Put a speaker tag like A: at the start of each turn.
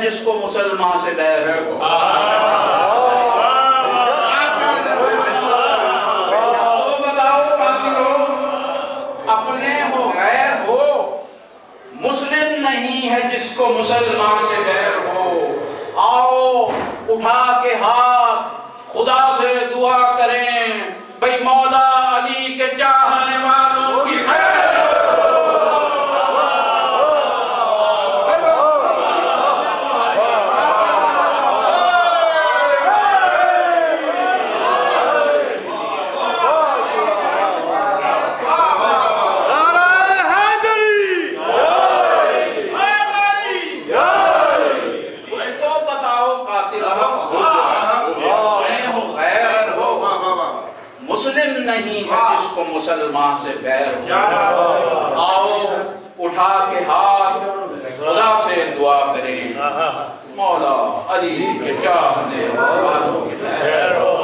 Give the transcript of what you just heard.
A: جس کو مسلمان سے بیر ہو؟ تو بتاؤ کافرو، اپنے ہو غیر ہو، مسلم نہیں ہے جس کو مسلمان سے بیر ہو۔ آؤ اٹھا کے ہاتھ خدا سے دعا کریں، بھئی مولا علی کے چاہنے والوں کی خیر نہیں ہے جس کو مسلمان سے بیر ہو۔ آؤ اٹھا کے ہاتھ خدا سے دعا کریں، مولا علی کے چاہنے والوں کی خیر ہو۔